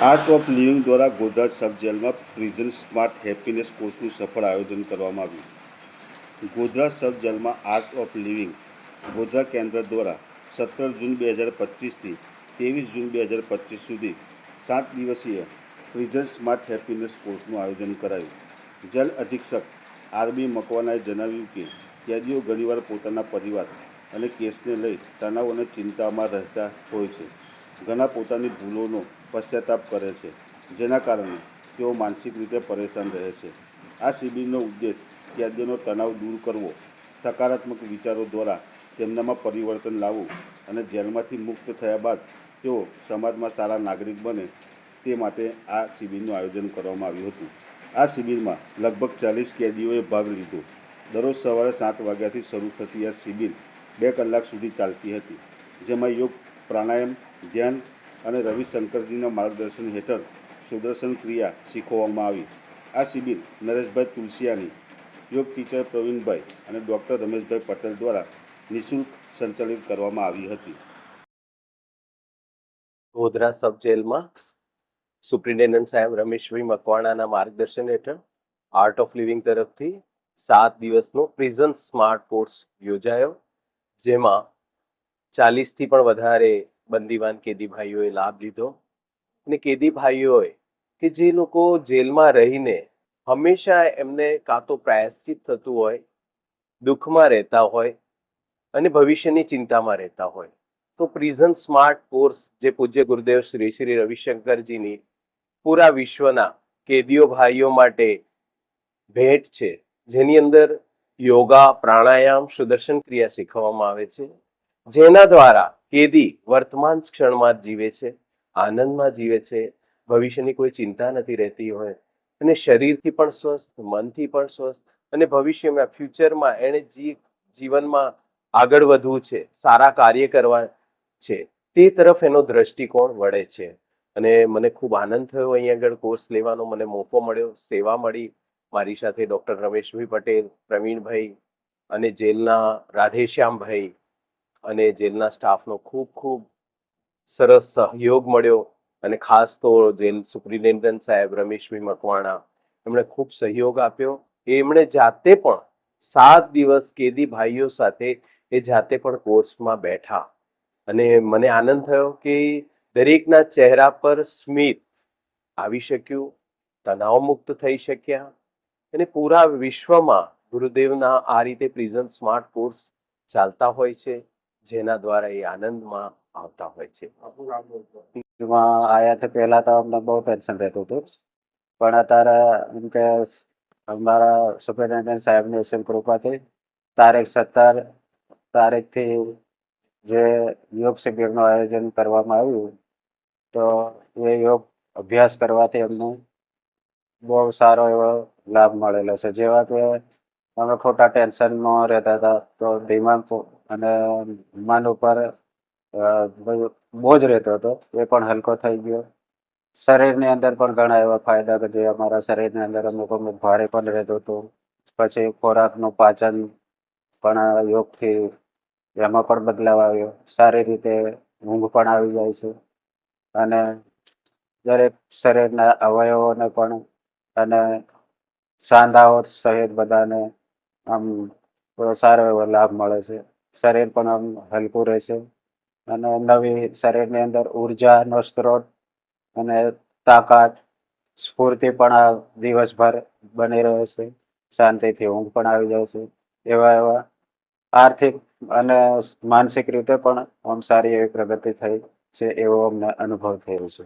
Art of living દ્વારા ગોધરા સબ જેલમાં prison smart happiness કોર્સનું સફળ આયોજન કરવામાં આવ્યું. ગોધરા સબ જેલમાં આર્ટ ઓફ લિવિંગ ગોધરા કેન્દ્ર દ્વારા 17 જૂન 2025થી 23 જૂન 2025 સુધી 7 દિવસીય પ્રિઝન સ્માર્ટ હેપીનેસ કોર્સનું આયોજન કરાયું. જેલ અધિક્ષક આર.બી. મકવાણાએ જણાવ્યું કે કેદીઓ ઘણીવાર પોતાના પરિવાર અને કેસને લઈ તણાવ અને ચિંતામાં રહેતા હોય છે. ઘણા પોતાની ભૂલોનો પશ્ચાતાપ કરે છે, જેના કારણે તેઓ માનસિક રીતે પરેશાન રહે છે. આ શિબિરનો ઉદ્દેશ કેદીઓનો તણાવ દૂર કરવો, સકારાત્મક વિચારો દ્વારા તેમનામાં પરિવર્તન લાવવું અને જેલમાંથી મુક્ત થયા બાદ તેઓ સમાજમાં સારા નાગરિક બને તે માટે આ શિબિરનું આયોજન કરવામાં આવ્યું હતું. આ શિબિરમાં લગભગ 40 કેદીઓએ ભાગ લીધો. દરરોજ સવારે 7 વાગ્યાથી શરૂ થતી આ શિબિર 2 કલાક સુધી ચાલતી હતી, જેમાં યોગ, પ્રાણાયામ, ધ્યાન અને રવિશંકરજીના માર્ગદર્શન હેઠળ સુદર્શન ક્રિયા શીખવવામાં આવી. આ શિબિર નરેશભાઈ તુલસિયાની, યોગ ટીચર પ્રવીણભાઈ અને ડૉક્ટર રમેશભાઈ પટેલ દ્વારા નિઃશુલ્ક સંચાલિત કરવામાં આવી હતી. ગોધરા સબ જેલમાં સુપ્રિન્ટેન્ડન્ટ સાહેબ રમેશભાઈ મકવાણાના માર્ગદર્શન હેઠળ આર્ટ ઓફ લિવિંગ તરફથી 7 દિવસનો પ્રિઝન સ્માર્ટ કોર્સ યોજાયો, જેમાં 40થી પણ વધારે બંદીવાન કેદી ભાઈઓએ લાભ લીધો. અને કેદી ભાઈઓએ કે જે લોકો જેલમાં રહીને હંમેશા એમને કાં તો પ્રાયશ્ચિત થતું હોય, દુઃખમાં રહેતા હોય અને ભવિષ્યની ચિંતામાં રહેતા હોય, તો પ્રિઝન સ્માર્ટ કોર્સ જે પૂજ્ય ગુરુદેવ શ્રી શ્રી રવિશંકરજીની પૂરા વિશ્વના કેદીઓ ભાઈઓ માટે ભેટ છે, જેની અંદર યોગા, પ્રાણાયામ, સુદર્શન ક્રિયા શીખવવામાં આવે છે, જેના દ્વારા કેદી વર્તમાન ક્ષણમાં જીવે છે, આનંદમાં જીવે છે, ભવિષ્યની કોઈ ચિંતા નથી રહેતી હોય અને શરીરથી પણ સ્વસ્થ, મનથી પણ સ્વસ્થ અને ભવિષ્યમાં ફ્યુચરમાં એણે જીવનમાં આગળ વધવું છે, સારા કાર્ય કરવા છે, તે તરફ એનો દ્રષ્ટિકોણ વળે છે. અને મને ખૂબ આનંદ થયો અહીંયા આગળ કોર્સ લેવાનો મને મોકો મળ્યો, સેવા મળી. મારી સાથે ડૉક્ટર રમેશભાઈ પટેલ, પ્રવીણભાઈ અને જેલના રાધેશ્યામભાઈ અને જેલના સ્ટાફનો ખૂબ ખૂબ સરસ સહયોગ મળ્યો. અને ખાસ તો જેલ સુપ્રિન્ટેન્ડન્ટ સાહેબ રમેશભાઈ મકવાણા એમણે ખૂબ સહયોગ આપ્યો. એમણે જાતે પણ 7 દિવસ કેદી ભાઈઓ સાથે એ જાતે પણ કોર્સમાં બેઠા અને મને આનંદ થયો કે દરેકના ચહેરા પર સ્મિત આવી શક્યું, તણાવ મુક્ત થઈ શક્યા અને પૂરા વિશ્વમાં ગુરુદેવના આ રીતે પ્રિઝન સ્માર્ટ કોર્સ ચાલતા હોય છે, જેના દ્વારા એ આનંદમાં આવતા હોય છે. આયા પહેલા તો અમને બહુ ટેન્શન રહેતું હતું, પણ અત્યારે એમ કે અમારા સુપ્રિન્ટેન્ડન્ટ સાહેબની અસીમ કૃપાથી તારીખ 17 જે યોગ શિબિરનું આયોજન કરવામાં આવ્યું, તો એ યોગ અભ્યાસ કરવાથી અમને બહુ સારો એવો લાભ મળેલો છે. જેવા કે અમે ખોટા ટેન્શનમાં રહેતા હતા, તો દિમાગ અને મન ઉપર બોજ રહેતો હતો, એ પણ હલકો થઈ ગયો. શરીરની અંદર પણ ઘણા એવા ફાયદા કે જે અમારા શરીરની અંદર અમુક ભારે પણ રહેતું હતું. પછી ખોરાકનું પાચન પણ યોગથી એમાં પણ બદલાવ આવ્યો. સારી રીતે ઊંઘ પણ આવી જાય છે અને દરેક શરીરના અવયવોને પણ અને સાંધાઓ સહિત બધાને આમ સારો એવો લાભ મળે છે. શરીર પણ આમ હલકું રહે છે અને નવી શરીરની અંદર ઉર્જાનો સ્ત્રોત અને તાકાત, સ્ફૂર્તિ પણ આ દિવસભર બની રહે છે. શાંતિથી ઊંઘ પણ આવી જાય છે. એવા આર્થિક અને માનસિક રીતે પણ આમ સારી એવી પ્રગતિ થઈ છે, એવો અમને અનુભવ થયો છે.